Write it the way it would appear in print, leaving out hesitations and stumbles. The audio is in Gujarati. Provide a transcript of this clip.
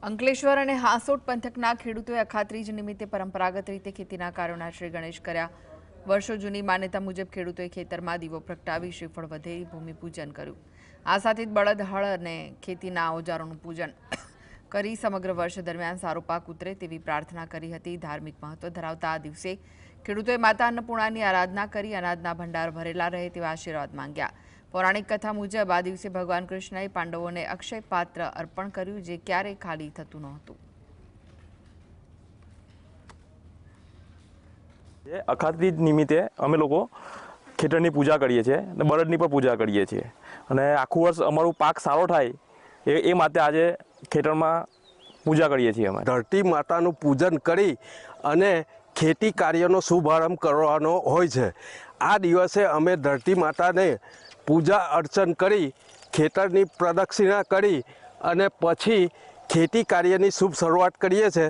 અંકલેશ્વર અને હાંસોટ પંથકના ખેડૂતોએ અખાત્રીજ નિમિત્તે પરંપરાગત રીતે ખેતીના કાર્યોના શ્રી ગણેશ કર્યા। વર્ષો જૂની માન્યતા મુજબ ખેડૂતોએ ખેતરમાં દીવો પ્રગટાવી શ્રીફળ વધેરી ભૂમિપૂજન કર્યું। આ સાથે જ બળદ હળ અને ખેતીના ઓજારોનું પૂજન કરી સમગ્ર વર્ષ દરમિયાન સારો પાક ઉતરે તેવી પ્રાર્થના કરી હતી। ધાર્મિક મહત્વ ધરાવતા આ દિવસે ખેડૂતોએ માતા અન્નપૂર્ણાની આરાધના કરી અનાજના ભંડાર ભરેલા રહે તેવા આશીર્વાદ માંગ્યા। પૌરાણિક કથા મુજબ આ દિવસે ભગવાન કૃષ્ણએ પાંડવોને અક્ષય પાત્ર અર્પણ કર્યું, જે ક્યારેય ખાલી થતું નહોતું। અખાત્રીજ નિમિત્તે અમે લોકો ખેતરની પૂજા કરીએ છીએ અને બળદની પણ પૂજા કરીએ છીએ અને આખું વર્ષ અમારું પાક સારો થાય એ માટે આજે ખેતરમાં પૂજા કરીએ છીએ। અમે ધરતી માતાનું પૂજન કરી અને ખેતી કાર્યનો શુભારંભ કરવાનો હોય છે। આ દિવસે અમે ધરતી માતાને પૂજા અર્ચન કરી ખેતરની પ્રદક્ષિણા કરી અને પછી ખેતી કાર્યની શુભ શરૂઆત કરીએ છીએ।